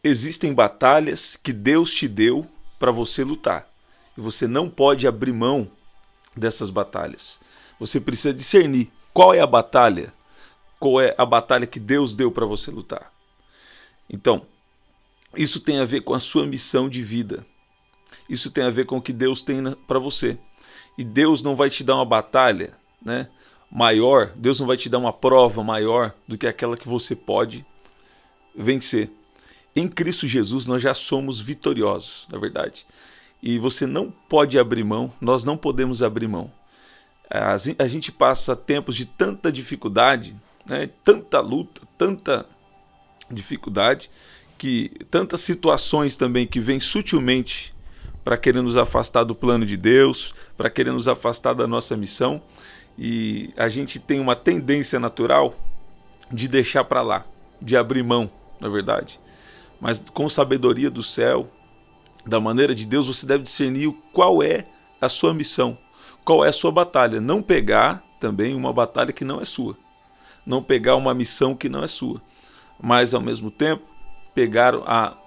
existem batalhas que Deus te deu para você lutar. E você não pode abrir mão dessas batalhas. Você precisa discernir qual é a batalha, qual é a batalha que Deus deu para você lutar. Então, isso tem a ver com a sua missão de vida. Isso tem a ver com o que Deus tem para você. E Deus não vai te dar uma batalha, né, maior, Deus não vai te dar uma prova maior do que aquela que você pode vencer. Em Cristo Jesus nós já somos vitoriosos, na verdade. E você não pode abrir mão, nós não podemos abrir mão. A gente passa tempos de tanta dificuldade, né, tanta luta, tanta dificuldade, que tantas situações também que vêm sutilmente para querer nos afastar do plano de Deus, para querer nos afastar da nossa missão. E a gente tem uma tendência natural de deixar para lá, de abrir mão, na verdade. Mas com sabedoria do céu, da maneira de Deus, você deve discernir qual é a sua missão, qual é a sua batalha. Não pegar também uma batalha que não é sua. Não pegar uma missão que não é sua. Mas, ao mesmo tempo, pegar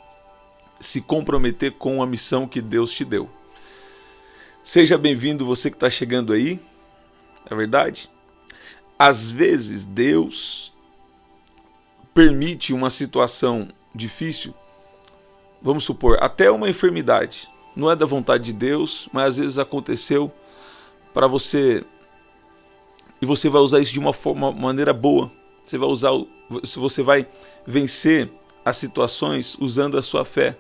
se comprometer com a missão que Deus te deu. Seja bem-vindo você que está chegando aí, é verdade? Às vezes Deus permite uma situação difícil, vamos supor, até uma enfermidade. Não é da vontade de Deus, mas às vezes aconteceu para você, e você vai usar isso de uma maneira boa. Você vai vencer as situações usando a sua fé,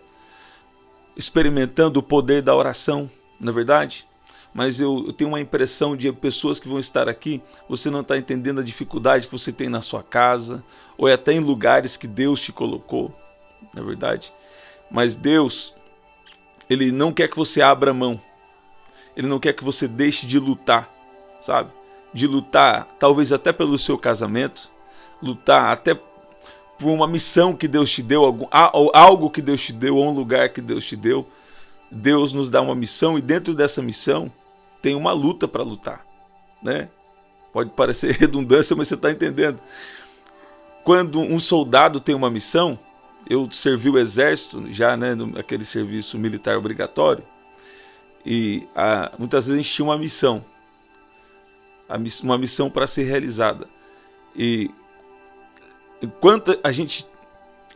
experimentando o poder da oração, não é verdade? Mas eu tenho uma impressão de pessoas que vão estar aqui, você não está entendendo a dificuldade que você tem na sua casa, ou até em lugares que Deus te colocou, não é verdade? Mas Deus, Ele não quer que você abra mão, Ele não quer que você deixe de lutar, sabe? De lutar, talvez até pelo seu casamento, lutar até por uma missão que Deus te deu, algo que Deus te deu, ou um lugar que Deus te deu. Deus nos dá uma missão e dentro dessa missão tem uma luta para lutar, né? Pode parecer redundância, mas você está entendendo. Quando um soldado tem uma missão, eu servi o exército já, né, aquele serviço militar obrigatório, e muitas vezes a gente tinha uma missão para ser realizada. E enquanto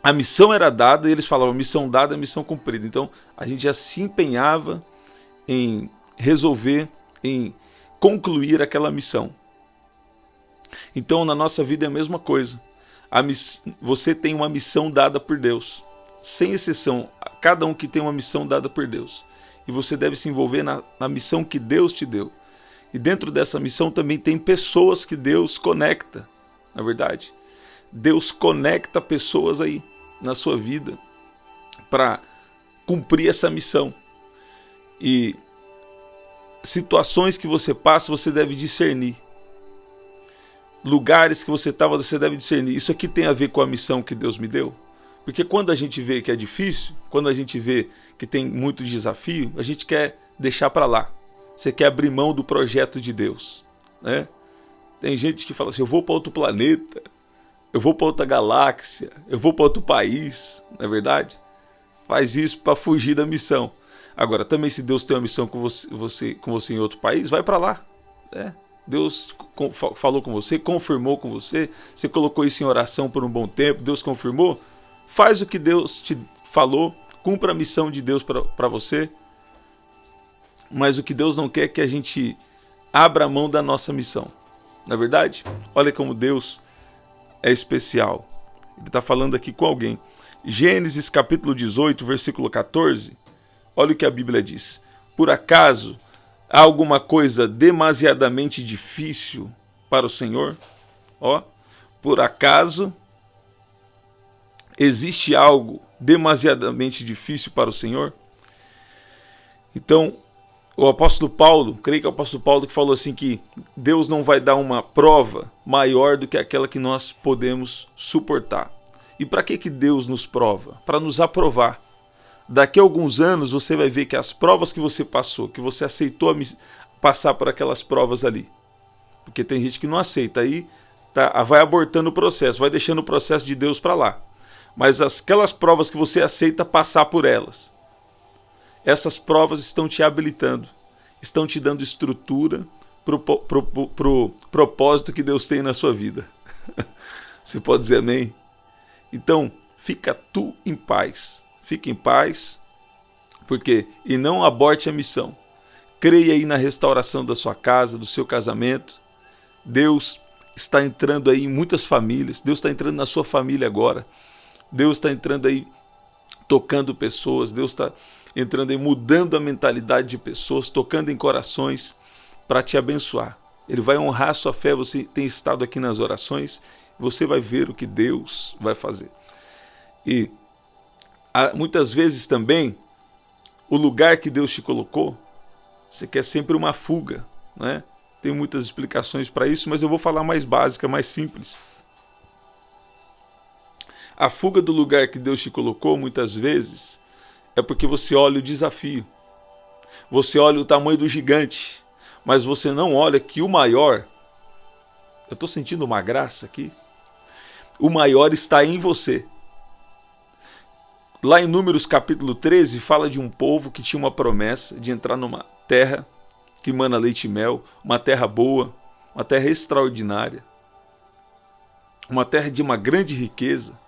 a missão era dada, e eles falavam missão dada, missão cumprida. Então a gente já se empenhava em resolver, em concluir aquela missão. Então na nossa vida é a mesma coisa. Você tem uma missão dada por Deus, sem exceção, cada um que tem uma missão dada por Deus. E você deve se envolver na missão que Deus te deu. E dentro dessa missão também tem pessoas que Deus conecta, na verdade. Deus conecta pessoas aí na sua vida para cumprir essa missão. E situações que você passa, você deve discernir. Lugares que você estava, você deve discernir. Isso aqui tem a ver com a missão que Deus me deu? Porque quando a gente vê que é difícil, quando a gente vê que tem muito desafio, a gente quer deixar para lá. Você quer abrir mão do projeto de Deus, né? Tem gente que fala assim, eu vou para outro planeta, eu vou para outra galáxia, eu vou para outro país, não é verdade? Faz isso para fugir da missão. Agora, também se Deus tem uma missão com você em outro país, vai para lá, né? Deus falou com você, confirmou com você, você colocou isso em oração por um bom tempo, Deus confirmou, faz o que Deus te falou, cumpra a missão de Deus para você. Mas o que Deus não quer é que a gente abra mão da nossa missão, não é verdade? Olha como Deus é especial. Ele está falando aqui com alguém. Gênesis capítulo 18, versículo 14. Olha o que a Bíblia diz. Por acaso há alguma coisa demasiadamente difícil para o Senhor? Por acaso existe algo demasiadamente difícil para o Senhor? Então, o apóstolo Paulo, creio que é o apóstolo Paulo que falou assim que Deus não vai dar uma prova maior do que aquela que nós podemos suportar. E para que Deus nos prova? Para nos aprovar. Daqui a alguns anos você vai ver que as provas que você passou, que você aceitou passar por aquelas provas ali. Porque tem gente que não aceita, aí vai abortando o processo, vai deixando o processo de Deus para lá. mas aquelas provas que você aceita passar por elas, essas provas estão te habilitando, estão te dando estrutura para o propósito que Deus tem na sua vida. Você pode dizer amém? Então, fica tu em paz. Fica em paz, porque e não aborte a missão. Creia aí na restauração da sua casa, do seu casamento. Deus está entrando aí em muitas famílias. Deus está entrando na sua família agora. Deus está entrando aí tocando pessoas. Deus está entrando aí mudando a mentalidade de pessoas, tocando em corações para te abençoar. Ele vai honrar a sua fé. Você tem estado aqui nas orações. Você vai ver o que Deus vai fazer. E muitas vezes também o lugar que Deus te colocou, você quer sempre uma fuga, né? Tem muitas explicações para isso, mas eu vou falar mais básica, mais simples. A fuga do lugar que Deus te colocou, muitas vezes, é porque você olha o desafio. Você olha o tamanho do gigante, mas você não olha que o maior... Eu estou sentindo uma graça aqui. O maior está em você. Lá em Números capítulo 13, fala de um povo que tinha uma promessa de entrar numa terra que mana leite e mel, uma terra boa, uma terra extraordinária, uma terra de uma grande riqueza,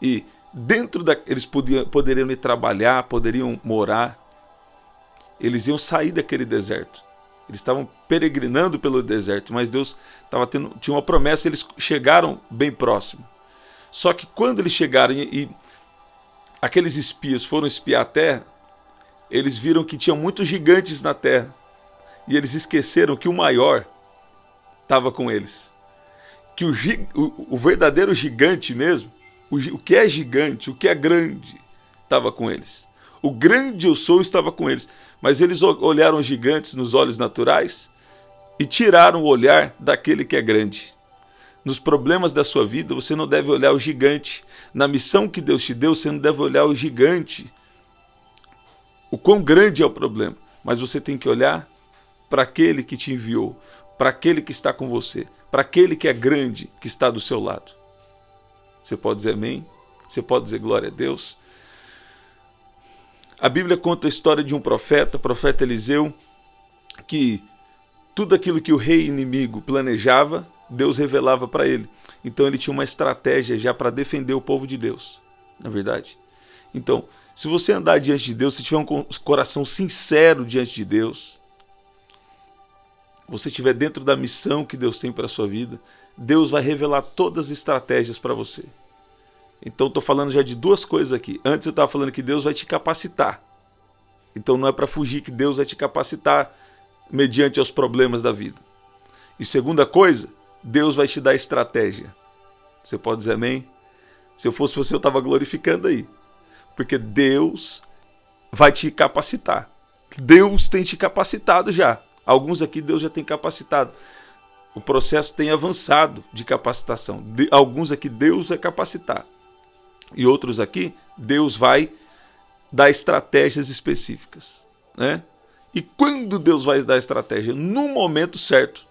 e dentro eles poderiam ir trabalhar, poderiam morar, eles iam sair daquele deserto, eles estavam peregrinando pelo deserto, mas Deus tinha uma promessa, eles chegaram bem próximo. Só que quando eles chegaram e aqueles espias foram espiar a terra, eles viram que tinha muitos gigantes na terra. E eles esqueceram que o maior estava com eles. Que o verdadeiro gigante mesmo, o que é gigante, o que é grande, estava com eles. O grande eu sou estava com eles. Mas eles olharam os gigantes nos olhos naturais e tiraram o olhar daquele que é grande. Nos problemas da sua vida, você não deve olhar o gigante. Na missão que Deus te deu, você não deve olhar o gigante. O quão grande é o problema. Mas você tem que olhar para aquele que te enviou, para aquele que está com você, para aquele que é grande, que está do seu lado. Você pode dizer amém? Você pode dizer glória a Deus? A Bíblia conta a história de um profeta, o profeta Eliseu, que tudo aquilo que o rei inimigo planejava, Deus revelava para ele. Então ele tinha uma estratégia já para defender o povo de Deus, na verdade. Então, se você andar diante de Deus, se tiver um coração sincero diante de Deus, você estiver dentro da missão que Deus tem para a sua vida, Deus vai revelar todas as estratégias para você. Então estou falando já de duas coisas aqui. Antes eu estava falando que Deus vai te capacitar. Então não é para fugir que Deus vai te capacitar mediante os problemas da vida. E segunda coisa, Deus vai te dar estratégia. Você pode dizer amém? Se eu fosse você, eu estava glorificando aí. Porque Deus vai te capacitar. Deus tem te capacitado já. Alguns aqui Deus já tem capacitado. O processo tem avançado de capacitação. Alguns aqui Deus vai capacitar. E outros aqui Deus vai dar estratégias específicas, né? E quando Deus vai dar estratégia? No momento certo.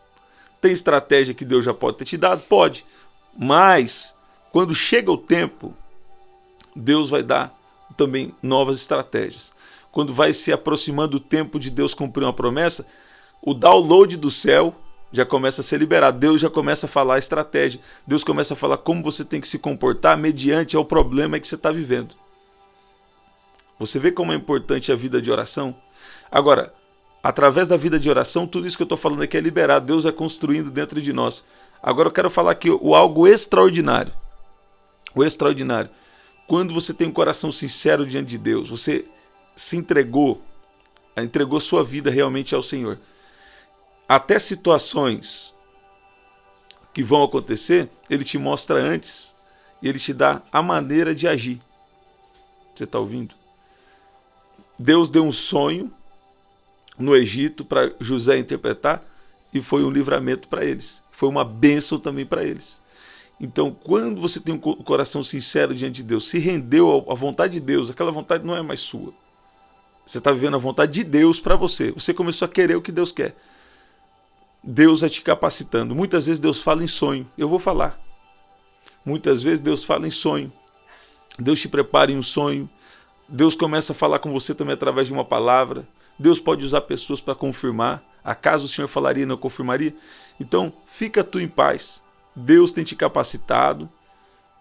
Tem estratégia que Deus já pode ter te dado? Pode. Mas quando chega o tempo, Deus vai dar também novas estratégias. Quando vai se aproximando o tempo de Deus cumprir uma promessa, o download do céu já começa a ser liberado. Deus já começa a falar a estratégia. Deus começa a falar como você tem que se comportar mediante ao problema que você está vivendo. Você vê como é importante a vida de oração? Agora, através da vida de oração, tudo isso que eu estou falando aqui é liberado. Deus é construindo dentro de nós. Agora eu quero falar aqui o algo extraordinário. O extraordinário. Quando você tem um coração sincero diante de Deus, você se entregou sua vida realmente ao Senhor. Até situações que vão acontecer, Ele te mostra antes. E Ele te dá a maneira de agir. Você está ouvindo? Deus deu um sonho no Egito para José interpretar e foi um livramento para eles. Foi uma bênção também para eles. Então, quando você tem um coração sincero diante de Deus, se rendeu à vontade de Deus, aquela vontade não é mais sua. Você está vivendo a vontade de Deus para você. Você começou a querer o que Deus quer. Deus vai te capacitando. Muitas vezes Deus fala em sonho. Eu vou falar. Muitas vezes Deus fala em sonho. Deus te prepara em um sonho, Deus começa a falar com você também através de uma palavra, Deus pode usar pessoas para confirmar. Acaso o Senhor falaria e não confirmaria? Então, fica tu em paz. Deus tem te capacitado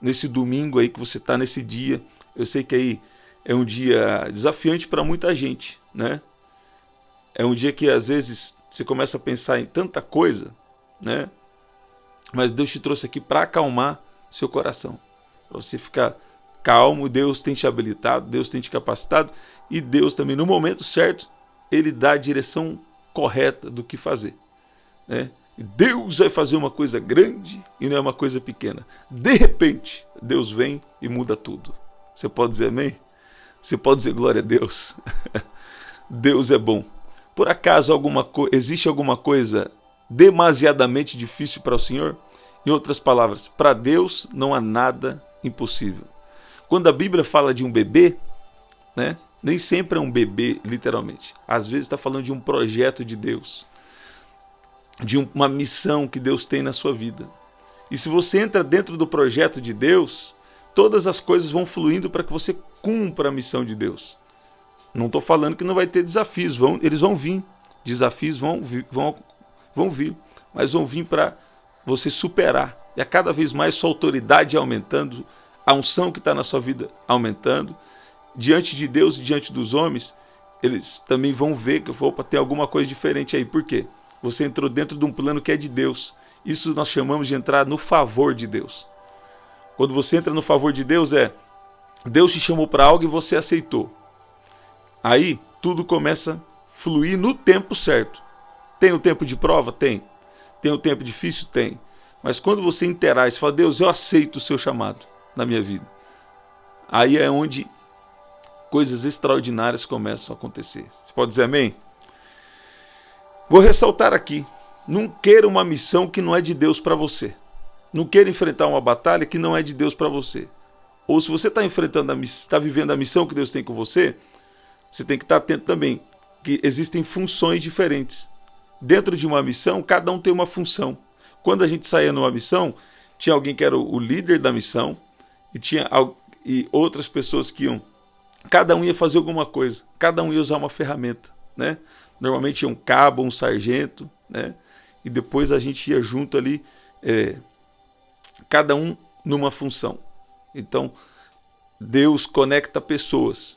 nesse domingo aí que você está, nesse dia. Eu sei que aí é um dia desafiante para muita gente, né? É um dia que às vezes você começa a pensar em tanta coisa, né? Mas Deus te trouxe aqui para acalmar seu coração, para você ficar calmo. Deus tem te habilitado, Deus tem te capacitado, e Deus também, no momento certo, Ele dá a direção correta do que fazer, né? E Deus vai fazer uma coisa grande e não é uma coisa pequena. De repente, Deus vem e muda tudo. Você pode dizer amém? Você pode dizer glória a Deus? Deus é bom. Por acaso existe alguma coisa demasiadamente difícil para o Senhor? Em outras palavras, para Deus não há nada impossível. Quando a Bíblia fala de um bebê, né, nem sempre é um bebê, literalmente. Às vezes está falando de um projeto de Deus, de uma missão que Deus tem na sua vida. E se você entra dentro do projeto de Deus, todas as coisas vão fluindo para que você cumpra a missão de Deus. Não estou falando que não vai ter desafios, eles vão vir. Desafios vão vir, mas vão vir para você superar. E a cada vez mais sua autoridade aumentando, a unção que está na sua vida aumentando. Diante de Deus e diante dos homens, eles também vão ver que tem alguma coisa diferente aí. Por quê? Você entrou dentro de um plano que é de Deus. Isso nós chamamos de entrar no favor de Deus. Quando você entra no favor de Deus, Deus te chamou para algo e você aceitou. Aí tudo começa a fluir no tempo certo. Tem o tempo de prova? Tem. Tem o tempo difícil? Tem. Mas quando você interage, você fala: Deus, eu aceito o seu chamado na minha vida. Aí é onde coisas extraordinárias começam a acontecer. Você pode dizer amém? Vou ressaltar aqui: não queira uma missão que não é de Deus para você. Não queira enfrentar uma batalha que não é de Deus para você. Ou se você está vivendo a missão que Deus tem com você, você tem que estar atento também que existem funções diferentes. Dentro de uma missão, cada um tem uma função. Quando a gente saía numa missão, tinha alguém que era o líder da missão e outras pessoas que iam. Cada um ia fazer alguma coisa, cada um ia usar uma ferramenta, né? Normalmente ia um cabo, um sargento, né? E depois a gente ia junto ali, cada um numa função. Então, Deus conecta pessoas.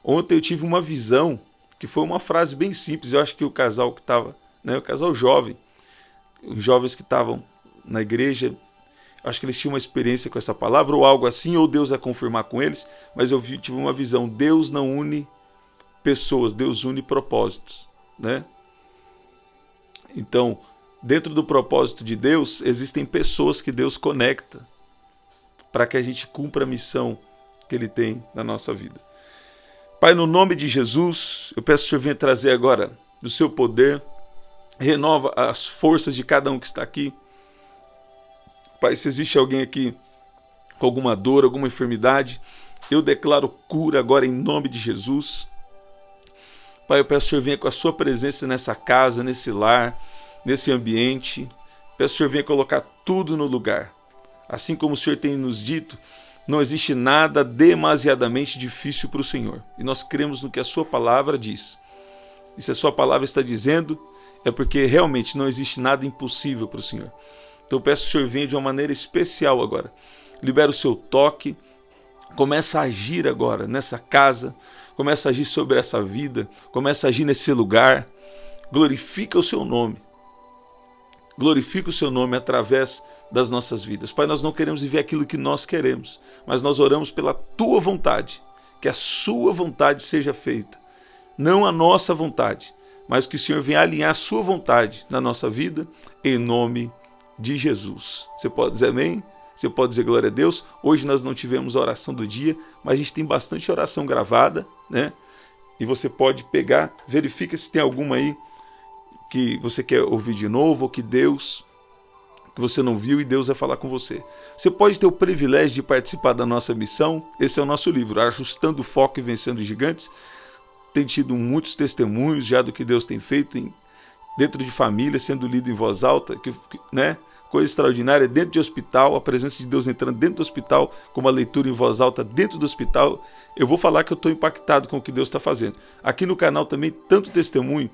Ontem eu tive uma visão, que foi uma frase bem simples. Eu acho que o casal que estava, né, o casal jovem, os jovens que estavam na igreja, acho que eles tinham uma experiência com essa palavra, ou algo assim, ou Deus ia confirmar com eles, mas eu tive uma visão: Deus não une pessoas, Deus une propósitos, né? Então, dentro do propósito de Deus, existem pessoas que Deus conecta para que a gente cumpra a missão que Ele tem na nossa vida. Pai, no nome de Jesus, eu peço que o Senhor venha trazer agora do seu poder, renova as forças de cada um que está aqui. Pai, se existe alguém aqui com alguma dor, alguma enfermidade, eu declaro cura agora em nome de Jesus. Pai, eu peço que o Senhor venha com a sua presença nessa casa, nesse lar, nesse ambiente. Peço que o Senhor venha colocar tudo no lugar. Assim como o Senhor tem nos dito, não existe nada demasiadamente difícil para o Senhor. E nós cremos no que a sua palavra diz. E se a sua palavra está dizendo, é porque realmente não existe nada impossível para o Senhor. Então eu peço que o Senhor venha de uma maneira especial agora. Libera o seu toque. Começa a agir agora nessa casa. Começa a agir sobre essa vida. Começa a agir nesse lugar. Glorifica o seu nome. Glorifica o seu nome através das nossas vidas. Pai, nós não queremos viver aquilo que nós queremos, mas nós oramos pela tua vontade, que a sua vontade seja feita, não a nossa vontade, mas que o Senhor venha alinhar a sua vontade na nossa vida, em nome de Jesus. Você pode dizer amém? Você pode dizer glória a Deus? Hoje nós não tivemos a oração do dia, mas a gente tem bastante oração gravada, né? E você pode pegar, verifica se tem alguma aí que você quer ouvir de novo, ou que você não viu e Deus vai falar com você. Você pode ter o privilégio de participar da nossa missão. Esse é o nosso livro, Ajustando o Foco e Vencendo Gigantes. Tem tido muitos testemunhos já do que Deus tem feito dentro de família, sendo lido em voz alta, né? coisa extraordinária dentro de hospital, a presença de Deus entrando dentro do hospital, com uma leitura em voz alta dentro do hospital. Eu vou falar que eu estou impactado com o que Deus está fazendo. Aqui no canal também, tanto testemunho.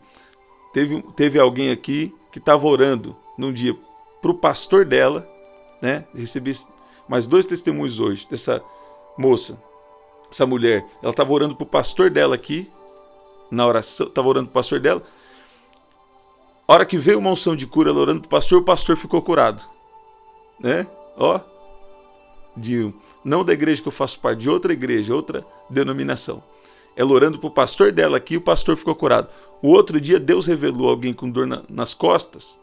Teve alguém aqui que estava orando num dia para o pastor dela, né? Recebi mais 2 testemunhos hoje dessa moça, essa mulher. Ela estava orando para o pastor dela aqui, na oração, estava orando para o pastor dela. A hora que veio uma unção de cura, ela orando para o pastor ficou curado. Né? Ó, não da igreja que eu faço parte, de outra igreja, outra denominação. Ela orando para o pastor dela aqui, o pastor ficou curado. O outro dia, Deus revelou alguém com dor nas costas.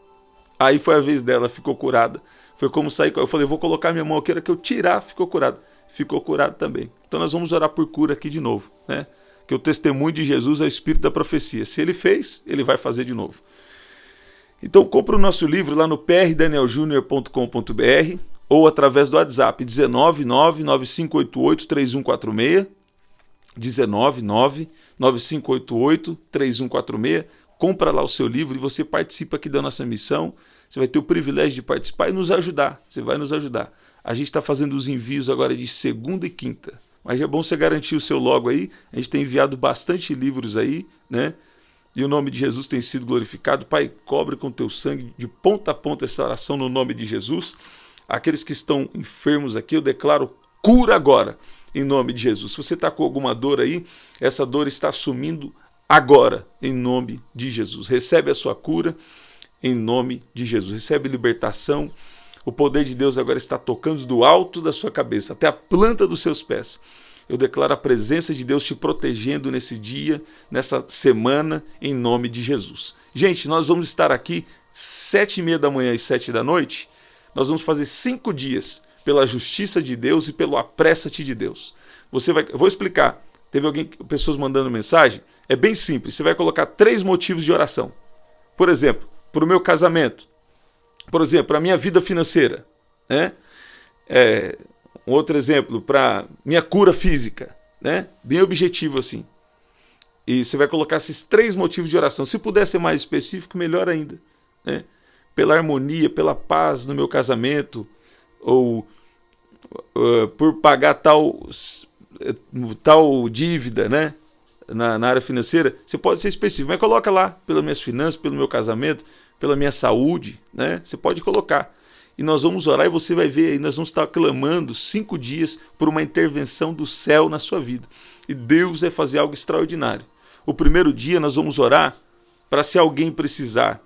Aí foi a vez dela, ficou curada. Foi como sair. Eu falei, vou colocar minha mão aqui, a hora que eu tirar, ficou curado. Ficou curado também. Então nós vamos orar por cura aqui de novo. Né? Que o testemunho de Jesus é o espírito da profecia. Se ele fez, ele vai fazer de novo. Então compra o nosso livro lá no prdanieljunior.com.br ou através do WhatsApp 19995883146, 19995883146. Compra lá o seu livro e você participa aqui da nossa missão. Você vai ter o privilégio de participar e nos ajudar. Você vai nos ajudar. A gente está fazendo os envios agora de segunda e quinta. Mas é bom você garantir o seu logo aí. A gente tem enviado bastante livros aí, né? E o nome de Jesus tem sido glorificado. Pai, cobre com teu sangue de ponta a ponta essa oração no nome de Jesus. Aqueles que estão enfermos aqui, eu declaro cura agora, em nome de Jesus. Se você está com alguma dor aí, essa dor está sumindo agora, em nome de Jesus. Recebe a sua cura, em nome de Jesus. Recebe libertação. O poder de Deus agora está tocando do alto da sua cabeça até a planta dos seus pés. Eu declaro a presença de Deus te protegendo nesse dia, nessa semana, em nome de Jesus. Gente, nós vamos estar aqui 7h30 da manhã e 7 da noite. Nós vamos fazer 5 dias pela justiça de Deus e pelo apressa-te de Deus. Eu vou explicar. Teve pessoas mandando mensagem. É bem simples. Você vai colocar 3 motivos de oração. Por exemplo, para o meu casamento. Por exemplo, para a minha vida financeira. Né? Um outro exemplo, para minha cura física, né? Bem objetivo assim. E você vai colocar esses 3 motivos de oração. Se puder ser mais específico, melhor ainda. Né? Pela harmonia, pela paz no meu casamento, ou por pagar tal dívida, né? Na área financeira. Você pode ser específico, mas coloca lá, pelas minhas finanças, pelo meu casamento, pela minha saúde, né? Você pode colocar. E nós vamos orar e você vai ver aí, nós vamos estar clamando 5 dias por uma intervenção do céu na sua vida. E Deus vai fazer algo extraordinário. O primeiro dia nós vamos orar para, se alguém precisar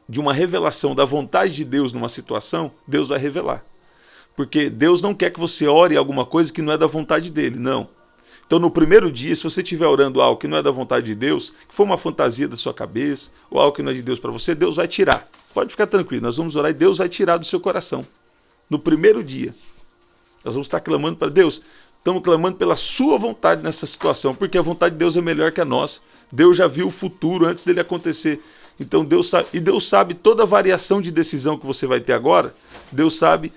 de uma revelação da vontade de Deus numa situação, Deus vai revelar. Porque Deus não quer que você ore alguma coisa que não é da vontade dele, não. Então no primeiro dia, se você estiver orando algo que não é da vontade de Deus, que for uma fantasia da sua cabeça, ou algo que não é de Deus para você, Deus vai tirar. Pode ficar tranquilo, nós vamos orar e Deus vai tirar do seu coração. No primeiro dia, nós vamos estar clamando para Deus. Estamos clamando pela sua vontade nessa situação, porque a vontade de Deus é melhor que a nossa. Deus já viu o futuro antes dele acontecer. Então Deus sabe, e Deus sabe toda a variação de decisão que você vai ter agora. Deus sabe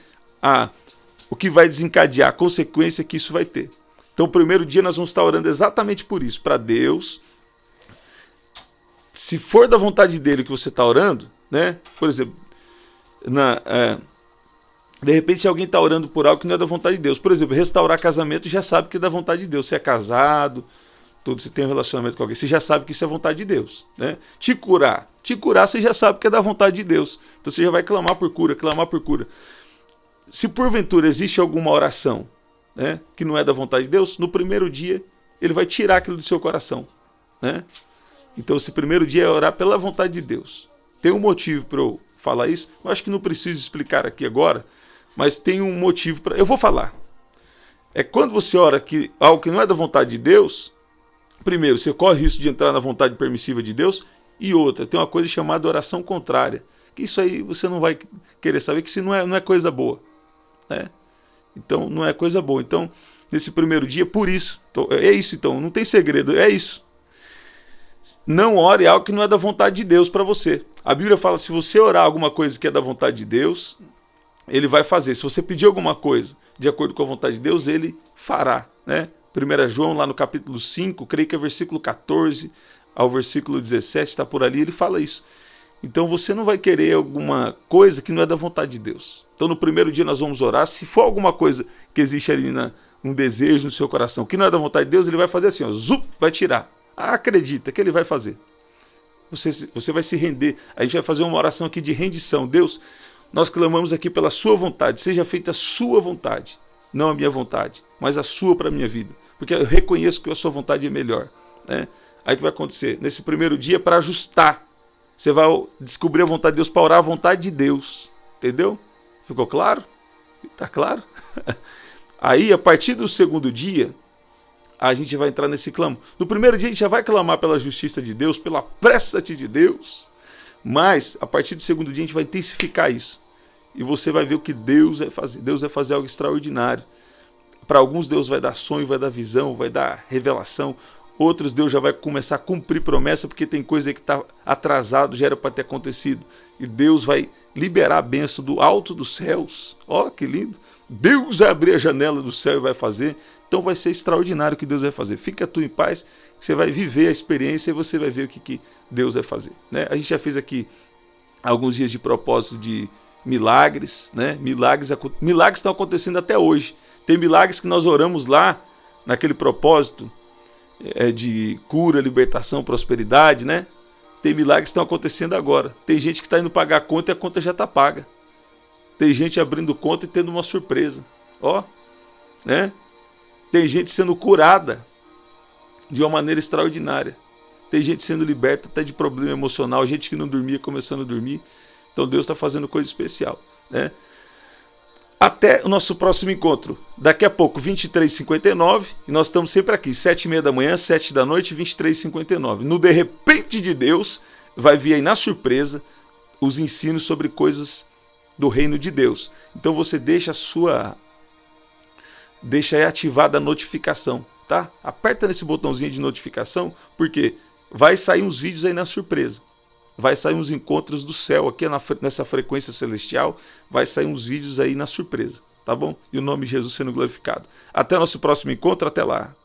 o que vai desencadear, a consequência que isso vai ter. Então o primeiro dia nós vamos estar orando exatamente por isso, para Deus. Se for da vontade dele que você está orando, né? Por exemplo, de repente alguém está orando por algo que não é da vontade de Deus. Por exemplo, restaurar casamento, já sabe que é da vontade de Deus. Você é casado, você tem um relacionamento com alguém, você já sabe que isso é vontade de Deus. Né? Te curar, você já sabe que é da vontade de Deus. Então você já vai clamar por cura, clamar por cura. Se porventura existe alguma oração, né, que não é da vontade de Deus, no primeiro dia ele vai tirar aquilo do seu coração. Né? Então esse primeiro dia é orar pela vontade de Deus. Tem um motivo para eu falar isso, eu acho que não preciso explicar aqui agora, mas tem um motivo para. Eu vou falar. É quando você ora algo que não é da vontade de Deus, primeiro, você corre risco de entrar na vontade permissiva de Deus, e outra, tem uma coisa chamada oração contrária, que isso aí você não vai querer saber, que isso não é coisa boa. Né? Então, não é coisa boa. Então, nesse primeiro dia, por isso, é isso então, não tem segredo, é isso. Não ore algo que não é da vontade de Deus para você. A Bíblia fala, se você orar alguma coisa que é da vontade de Deus, ele vai fazer. Se você pedir alguma coisa de acordo com a vontade de Deus, ele fará. Né? 1 João, lá no capítulo 5, creio que é versículo 14 ao versículo 17, está por ali, ele fala isso. Então você não vai querer alguma coisa que não é da vontade de Deus. Então no primeiro dia nós vamos orar. Se for alguma coisa que existe ali um desejo no seu coração que não é da vontade de Deus, ele vai fazer assim, ó, zup, vai tirar. Acredita que ele vai fazer. Você vai se render. A gente vai fazer uma oração aqui de rendição. Deus, nós clamamos aqui pela sua vontade. Seja feita a sua vontade. Não a minha vontade, mas a sua para a minha vida. Porque eu reconheço que a sua vontade é melhor. Né? Aí o que vai acontecer? Nesse primeiro dia, para ajustar, você vai descobrir a vontade de Deus para orar a vontade de Deus. Entendeu? Ficou claro? Tá claro? Aí, a partir do segundo dia, a gente vai entrar nesse clamor. No primeiro dia, a gente já vai clamar pela justiça de Deus, pela pressa-te de Deus. Mas, a partir do segundo dia, a gente vai intensificar isso. E você vai ver o que Deus vai fazer. Deus vai fazer algo extraordinário. Para alguns, Deus vai dar sonho, vai dar visão, vai dar revelação. Outros, Deus já vai começar a cumprir promessa, porque tem coisa que está atrasado, já era para ter acontecido. E Deus vai liberar a bênção do alto dos céus. Ó, que lindo. Deus vai abrir a janela do céu e vai fazer. Então vai ser extraordinário o que Deus vai fazer. Fica tu em paz, você vai viver a experiência e você vai ver o que Deus vai fazer. Né? A gente já fez aqui alguns dias de propósito de milagres. Né? Milagres estão acontecendo até hoje. Tem milagres que nós oramos lá, naquele propósito de cura, libertação, prosperidade. Né? Tem milagres que estão acontecendo agora. Tem gente que está indo pagar a conta e a conta já está paga. Tem gente abrindo conta e tendo uma surpresa. Ó, né? Tem gente sendo curada de uma maneira extraordinária. Tem gente sendo liberta até de problema emocional. Gente que não dormia começando a dormir. Então Deus está fazendo coisa especial. Né? Até o nosso próximo encontro. Daqui a pouco, 23h59. E nós estamos sempre aqui, 7h30 da manhã, 7 da noite, 23h59. No De Repente de Deus, vai vir aí na surpresa os ensinos sobre coisas do reino de Deus. Então você deixa aí ativada a notificação, tá? Aperta nesse botãozinho de notificação, porque vai sair uns vídeos aí na surpresa. Vai sair uns encontros do céu aqui nessa frequência celestial, vai sair uns vídeos aí na surpresa, tá bom? E o nome de Jesus sendo glorificado. Até o nosso próximo encontro, até lá.